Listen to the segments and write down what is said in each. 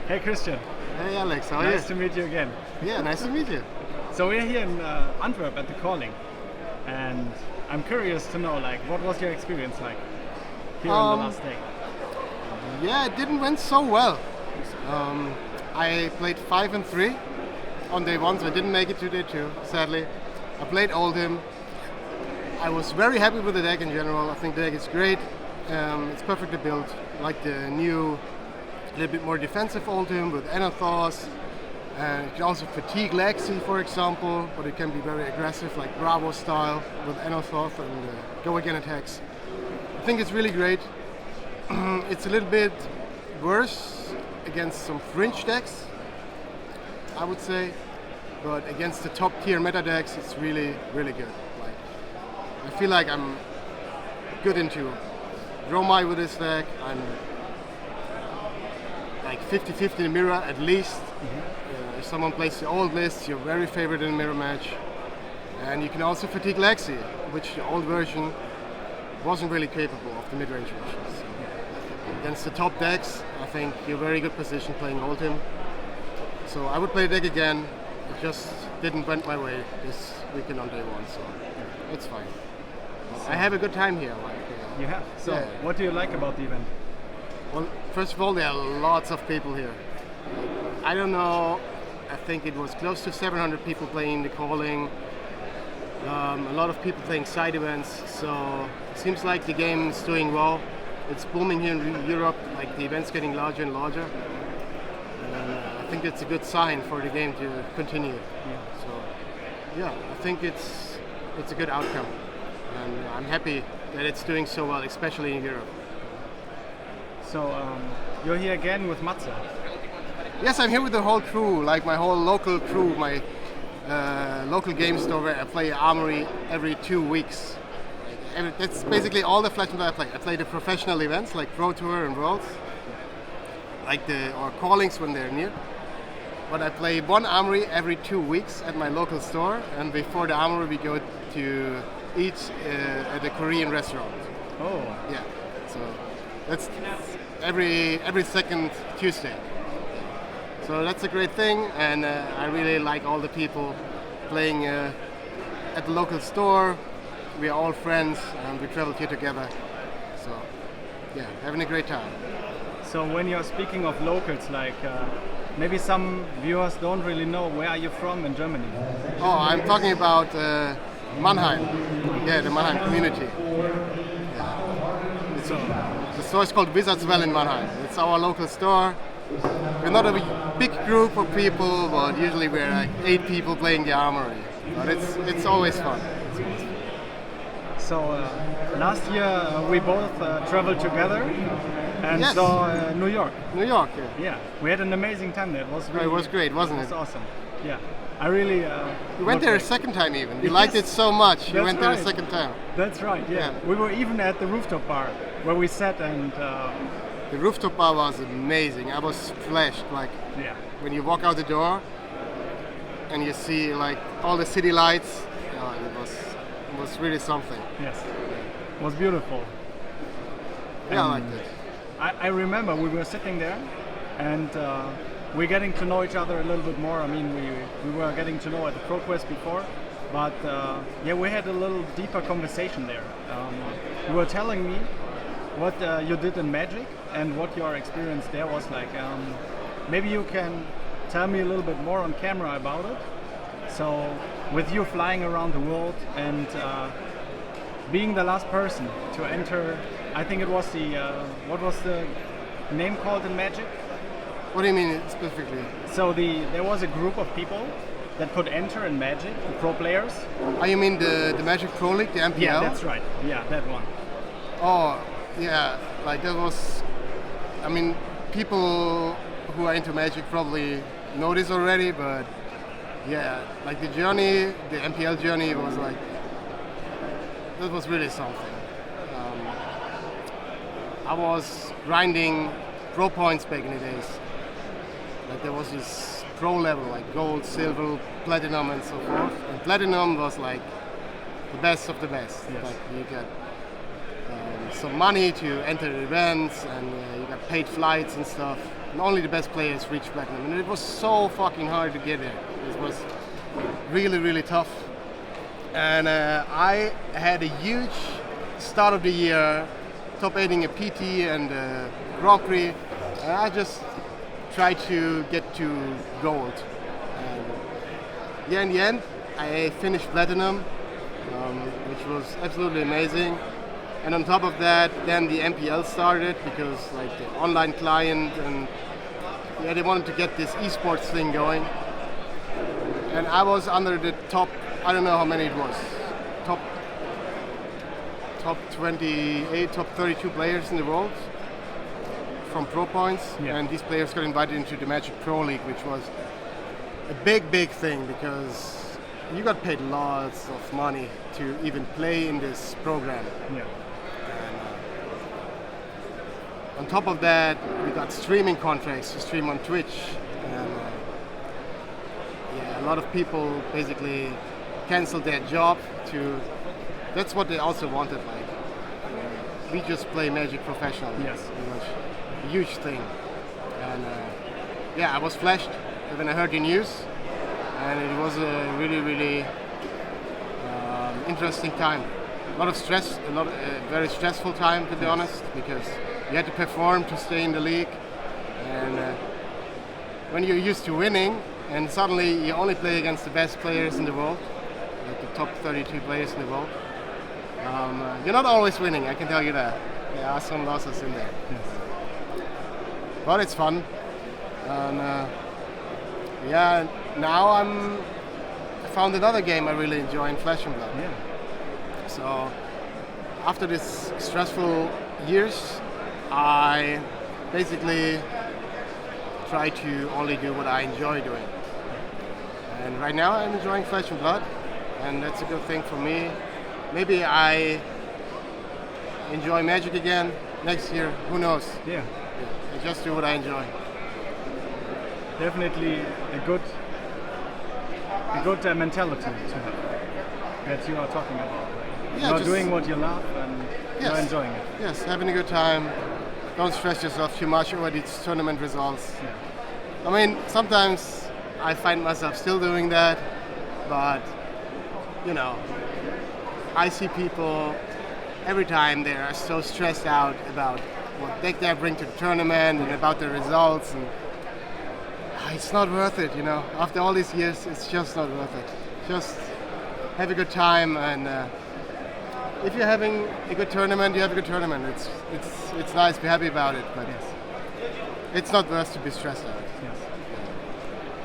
Hey Christian. Hey Alex, how are you? Nice to meet you again. Yeah, nice to meet you. So we're here in Antwerp at the calling, and I'm curious to know, like, what was your experience like here on the last day? Yeah, it didn't went so well. I played 5 and 3 on day 1, so I didn't make it to day 2, sadly. I played Oldham. I was very happy with the deck in general. I think the deck is great. It's perfectly built, like the new, little bit more defensive Oldham with Enothos. And you can also fatigue Lexi, for example, but it can be very aggressive, like Bravo style with Enothos and go again attacks. I think it's really great. It's a little bit worse against some fringe decks, I would say, but against the top tier meta decks, it's really, really good. Like, I feel like I'm good into Romai with this deck. I'm like 50-50 in the mirror at least. If someone plays the old list, you're very favored in a mirror match. And you can also fatigue Lexi, which the old version wasn't really capable of the mid-range versions. So against the top decks, I think you're very good position playing Oldham. So I would play the deck again. It just didn't went my way this weekend on day 1, so it's fine. I have a good time here. You have? So yeah. What do you like about the event? Well, first of all, there are lots of people here. I don't know, I think it was close to 700 people playing the calling. A lot of people playing side events, so it seems like the game is doing well. It's booming here in Europe, like the event's getting larger and larger. And I think it's a good sign for the game to continue. Yeah. So yeah, I think it's a good outcome. And I'm happy that it's doing so well, especially in Europe. So you're here again with Matze. Yes, I'm here with the whole crew, like my whole local crew, my local game store where I play Armory every 2 weeks. That's basically all the Flash metal I play. I play the professional events like Pro Tour and Worlds, or callings when they're near. But I play one Armory every 2 weeks at my local store, and before the Armory we go to eat at a Korean restaurant. Oh. Yeah. So that's every second Tuesday. So that's a great thing, and I really like all the people playing at the local store. We are all friends, and we traveled here together. So yeah, having a great time. So when you're speaking of locals, like maybe some viewers don't really know, where are you from in Germany? Oh, I'm talking about Mannheim. Yeah, the Mannheim community. Yeah. The store is called Wizardswell in Mannheim. It's our local store. We're not a big group of people, but usually we're like 8 people playing the Armory. But it's always fun. So last year we both traveled together and yes. saw New York. New York, yeah. Yeah, we had an amazing time there. It was great, wasn't it? It was awesome. Yeah, I really. You went there a second time even. You liked it so much. You went there a second time. That's right. Yeah. We were even at the rooftop bar where we sat and. The rooftop bar was amazing. I was flashed. Like when you walk out the door and you see like all the city lights. It was really something. Yes, it was beautiful. Yeah, I liked it. I remember we were sitting there and we're getting to know each other a little bit more. I mean, we were getting to know at the ProQuest before, but yeah, we had a little deeper conversation there. You were telling me what you did in Magic and what your experience there was like. Maybe you can tell me a little bit more on camera about it. So, with you flying around the world and being the last person to enter, I think it was what was the name called in Magic? What do you mean specifically? So there was a group of people that could enter in Magic, the pro players. Oh, you mean the Magic Pro League, the MPL? Yeah, that's right. Yeah, that one. Oh, yeah, like that was, I mean, people who are into Magic probably know this already, but yeah, like the journey, the MPL journey was like, that was really something. I was grinding pro points back in the days. Like there was this pro level, like gold, silver, platinum and so forth. And platinum was like the best of the best. Yes. Like you got some money to enter events and you got paid flights and stuff. and only the best players reach platinum, and it was so fucking hard to get there. It was really, really tough. And I had a huge start of the year, top 8ing a PT and a Grand Prix, and I just tried to get to gold. And yeah, in the end, I finished platinum, which was absolutely amazing. And on top of that, then the MPL started because like the online client, and yeah, they wanted to get this esports thing going. And I was under the top, I don't know how many it was, top 28, top 32 players in the world from pro points. Yeah. And these players got invited into the Magic Pro League, which was a big thing because you got paid lots of money to even play in this program. Yeah. And on top of that, we got streaming contracts to stream on Twitch. And yeah, a lot of people basically canceled their job to. That's what they also wanted. Like, we just play Magic professionally. Yes. It was a huge thing. And yeah, I was flashed when I heard the news, and it was a really interesting time. A lot of stress, very stressful time, to be honest, because you had to perform to stay in the league. And when you're used to winning, and suddenly you only play against the best players in the world, like the top 32 players in the world, you're not always winning, I can tell you that. There are some losses in there. Yes. But it's fun. And yeah, now I found another game I really enjoy in Flesh and Blood. Yeah. So after this stressful years, I basically try to only do what I enjoy doing. And right now I'm enjoying Flesh and Blood, and that's a good thing for me. Maybe I enjoy Magic again next year, who knows? Yeah. I just do what I enjoy. Definitely a good mentality to have that you are talking about. Like, Yeah, you're just- doing what you love and you're Yes. enjoying it. Yes, having a good time. Don't stress yourself too much over these tournament results. Yeah. I mean, sometimes I find myself still doing that, but you know, I see people every time they are so stressed out about what deck they bring to the tournament and about the results, and it's not worth it, you know. After all these years, it's just not worth it. Just have a good time, and if you're having a good tournament, you have a good tournament. It's nice, be happy about it, but Yes. it's not worth to be stressed out. Yes.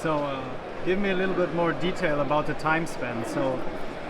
So give me a little bit more detail about the time span. So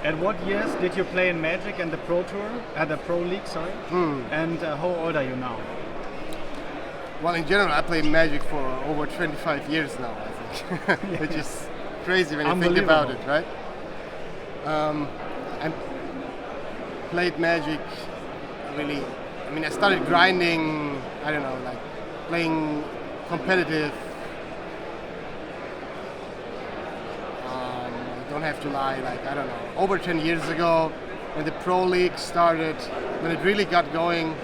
at what years did you play in Magic and the Pro Tour, at the Pro League, sorry? And how old are you now? Well, in general, I play Magic for over 25 years now, I think, which is crazy when you think about it, right? I played Magic really. I mean, I started grinding. I don't know, like playing competitive. I don't have to lie. Like, I don't know, over 10 years ago, when the Pro League started, when it really got going.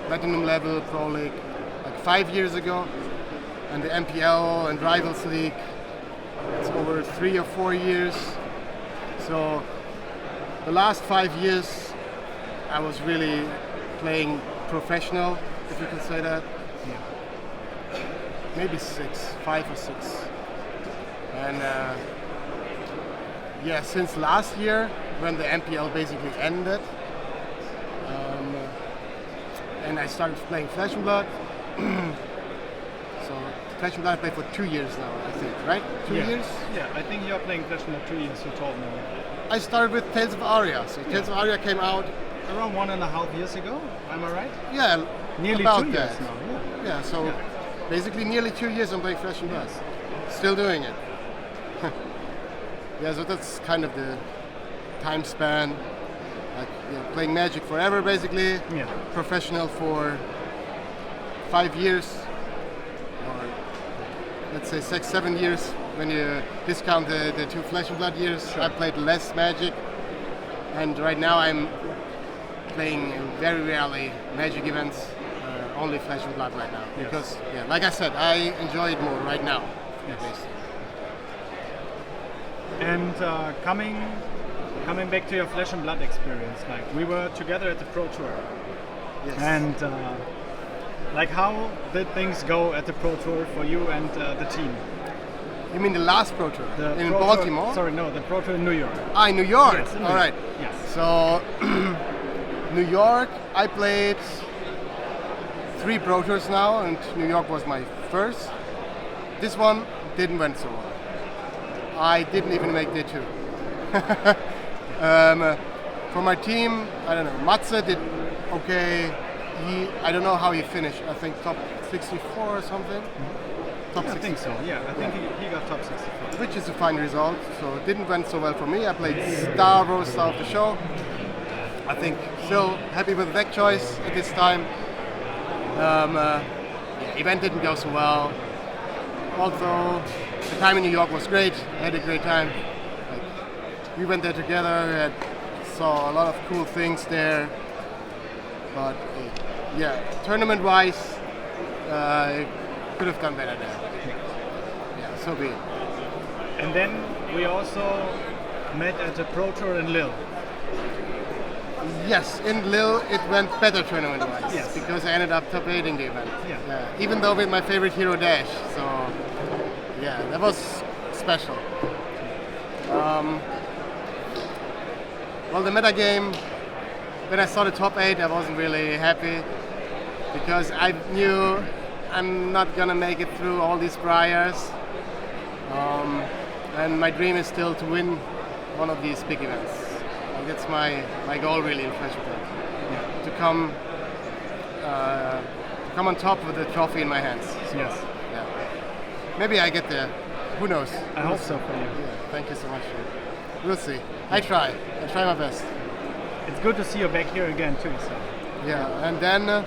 Platinum level Pro League, like 5 years ago, and the MPL and Rivals League, it's over 3 or 4 years. So the last 5 years I was really playing professional, if you can say that. Yeah. Maybe 5 or 6. And yeah, since last year, when the MPL basically ended, and I started playing Flesh and Blood. So Flesh and Blood I played for 2 years now, I think, right? 2 years? Yeah, I think you're playing Flesh and Blood 2 years, you told me. I started with Tales of Aria. So Tales of Aria came out. Around 1.5 years ago, am I right? Yeah, Nearly about 2 years that. now, yeah. Yeah, so basically nearly 2 years I'm playing Flesh and Blood. Still doing it. Yeah, so that's kind of the time span. Like, playing Magic forever, basically. Yeah. Professional for 5 years, or let's say 6-7 years when you discount the 2 Flesh and Blood years. Sure. I played less Magic, and right now I'm playing very rarely Magic events. only Flesh and Blood right now. Yes. Because, yeah, like I said, I enjoy it more right now. Yes. At least. And coming back to your Flesh and Blood experience, like we were together at the Pro Tour, Yes. and like how did things go at the Pro Tour for you and the team? You mean the last Pro Tour The in Pro Baltimore? Tour, sorry, no, the Pro Tour in New York. Ah, in New York. Yes, in New All right. York. Yes. So, New York, I played 3 Pro Tours now, and New York was my first. This one didn't went so well. I didn't even make day 2. For my team, I don't know. Matze did okay. I don't know how he finished. I think top 64 or something. Top I 64. think so. Yeah, I think he got top 64. Which is a fine result. So it didn't went so well for me. I played star roaster of the show. I think still happy with the deck choice at this time. Event didn't go so well. Also, the time in New York was great. I had a great time. Like, we went there together. Saw a lot of cool things there. But yeah, tournament-wise, could have done better there. Yeah, so be it. And then we also met at the Pro Tour in Lille. Yes, in Lille it went better tournament-wise. Yes. Because I ended up top 8ing the event. Yeah. Even though with my favorite hero Dash. So yeah, that was special. Well, the meta game, when I saw the top 8, I wasn't really happy because I knew I'm not gonna make it through all these briars. And my dream is still to win one of these big events. And that's my goal really in Flesh and Blood. Yeah. To come on top with the trophy in my hands. So, Yes. yeah. Maybe I get there. Who knows? I hope so for you. Yeah, thank you so much. We'll see. I try my best. It's good to see you back here again too. So. Yeah, and then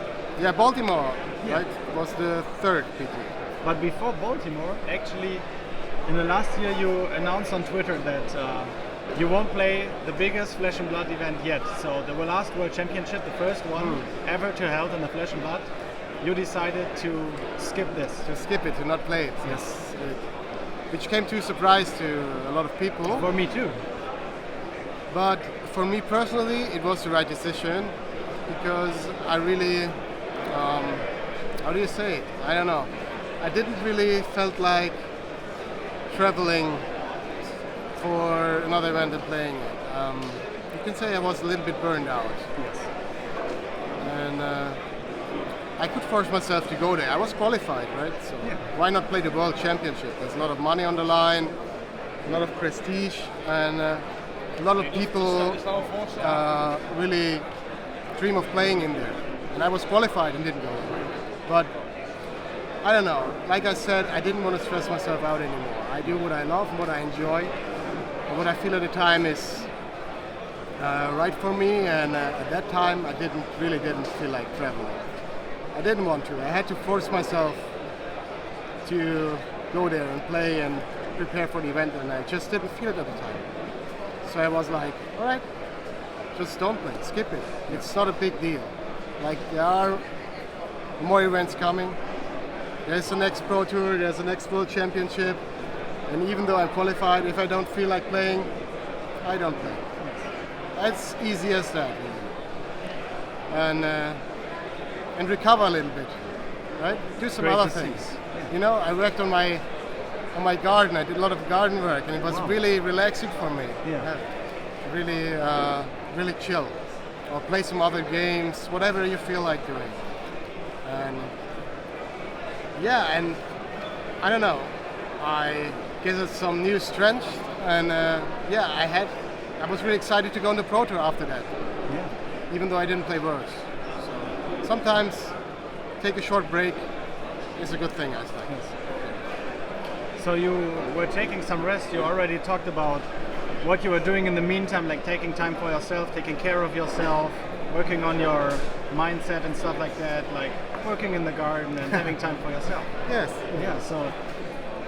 Baltimore, Yeah. right, was the 3rd PT. But before Baltimore, actually, in the last year you announced on Twitter that you won't play the biggest Flesh and Blood event yet. So the last World Championship, the first one ever to held in the Flesh and Blood, you decided to skip this. To skip it, to not play it. Yes. Which came to a surprise to a lot of people. For me too. But for me personally, it was the right decision because I really, how do you say it? I don't know. I didn't really felt like traveling for another event and playing it. You can say I was a little bit burned out. Yes. And I could force myself to go there. I was qualified, right? So Yeah. why not play the World Championship? There's a lot of money on the line, a lot of prestige, and a lot of people really dream of playing in there. And I was qualified and didn't go. But I don't know. Like I said, I didn't want to stress myself out anymore. I do what I love, what I enjoy, and what I feel at the time is right for me. And at that time, I didn't feel like traveling. I didn't want to. I had to force myself to go there and play and prepare for the event, and I just didn't feel it at the time. So I was like, all right, just don't play, skip it. It's not a big deal. Like there are more events coming. There's the next Pro Tour, there's the next World Championship, and even though I'm qualified, if I don't feel like playing, I don't play. As easy as that. And recover a little bit, right? Do some Great other to see. things. You know, I worked on my garden. I did a lot of garden work, and it was Wow. really relaxing for me. Yeah. Really chill. Or play some other games, whatever you feel like doing. And and I don't know. I guess it's some new strength, and I was really excited to go on the Pro Tour after that, Yeah. even though I didn't play Worlds. So sometimes take a short break is a good thing, I think. Yes. So you were taking some rest. You already talked about what you were doing in the meantime, like taking time for yourself, taking care of yourself, working on your mindset and stuff like that, like working in the garden and having time for yourself. Yes. Yeah, so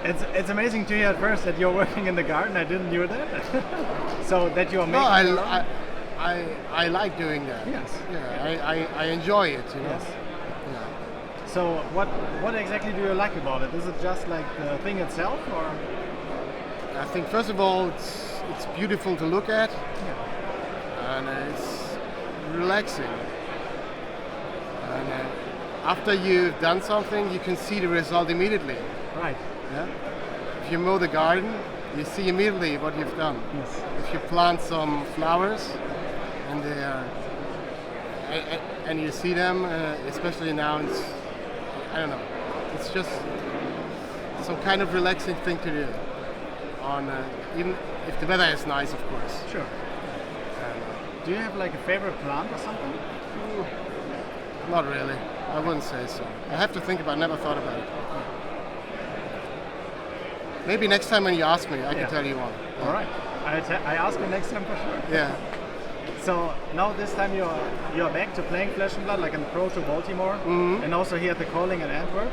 it's amazing to hear at first that you're working in the garden. I didn't knew that. So that you're No, making your own. I like doing that. Yes. Yeah, I enjoy it. You know. Yes. Yeah. So what exactly do you like about it? Is it just like the thing itself, or? I think first of all, it's beautiful to look at, and it's relaxing. And after you've done something, you can see the result immediately. Right. Yeah. If you mow the garden, you see immediately what you've done. Yes. If you plant some flowers, and they are, and you see them, especially now, I don't know. It's just some kind of relaxing thing to do. Even if the weather is nice, of course. Sure. Do you have like a favorite plant or something? Not really. I wouldn't say so. I have to think about it. Never thought about it. Maybe next time when you ask me, I can tell you one. All right. I ask you next time for sure. Yeah. So now this time you're back to playing Flesh and Blood, like in Pro to Baltimore, and also here at the Calling in Antwerp.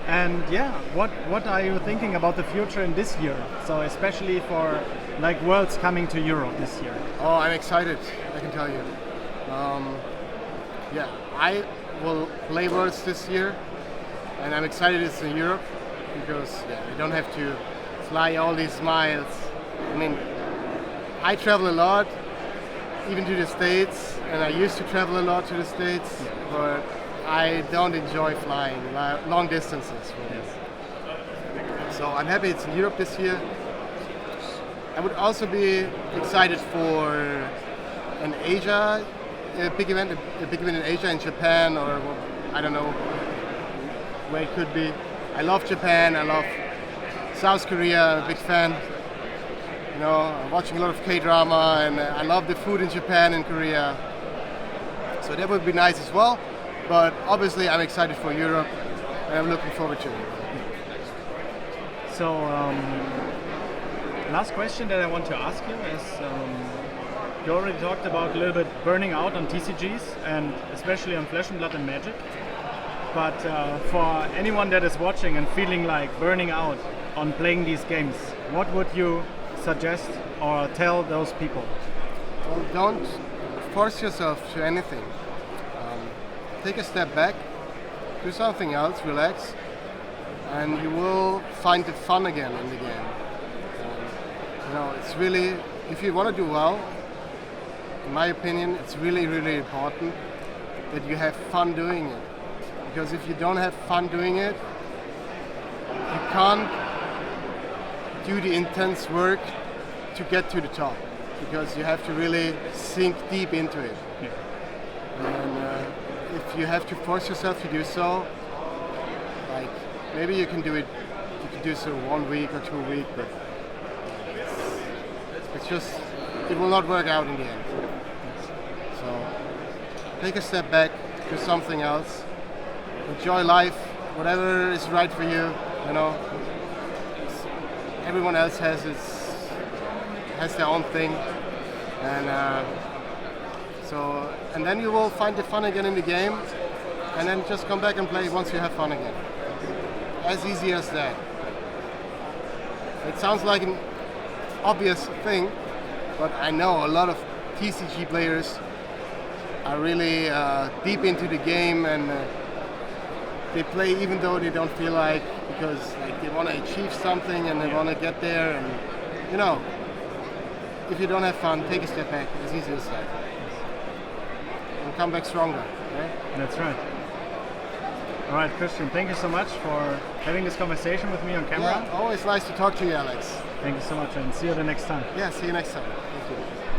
And yeah, what are you thinking about the future in this year? So especially for like Worlds coming to Europe this year. Oh, I'm excited. I can tell you. Yeah, I will play Worlds this year, and I'm excited it's in Europe because I don't have to fly all these miles. I mean, I travel a lot, even to the States, and I used to travel a lot to the States, but I don't enjoy flying long distances. Yes. So I'm happy it's in Europe this year. I would also be excited for an Asia, a big event in Asia, in Japan, or I don't know where it could be. I love Japan. I love South Korea. I'm a big fan. You know, I'm watching a lot of K-drama, and I love the food in Japan and Korea. So that would be nice as well. But obviously, I'm excited for Europe, and I'm looking forward to it. So, last question that I want to ask you is, you already talked about a little bit burning out on TCGs, and especially on Flesh and Blood and Magic. But for anyone that is watching and feeling like burning out on playing these games, what would you suggest or tell those people? Well, don't force yourself to anything. Take a step back, do something else, relax, and you will find the fun again in the game. You know, it's really, if you want to do well, in my opinion, it's really, really important that you have fun doing it. Because if you don't have fun doing it, you can't do the intense work to get to the top. Because you have to really sink deep into it. Yeah. And if you have to force yourself to do so, like maybe you can do it. You can do so 1 week or 2 weeks, but it's just it will not work out in the end. So take a step back, do something else, enjoy life, whatever is right for you. You know, everyone else has their own thing, and. And then you will find the fun again in the game, and then just come back and play once you have fun again. As easy as that. It sounds like an obvious thing, but I know a lot of TCG players are really deep into the game, and they play even though they don't feel like, because like, they want to achieve something and they want to get there, and you know, if you don't have fun, take a step back, as easy as that. And come back stronger. Right? That's right. All right, Christian, thank you so much for having this conversation with me on camera. Yeah, always nice to talk to you, Alex. Thank you so much, and see you the next time. Yeah, see you next time. Thank you.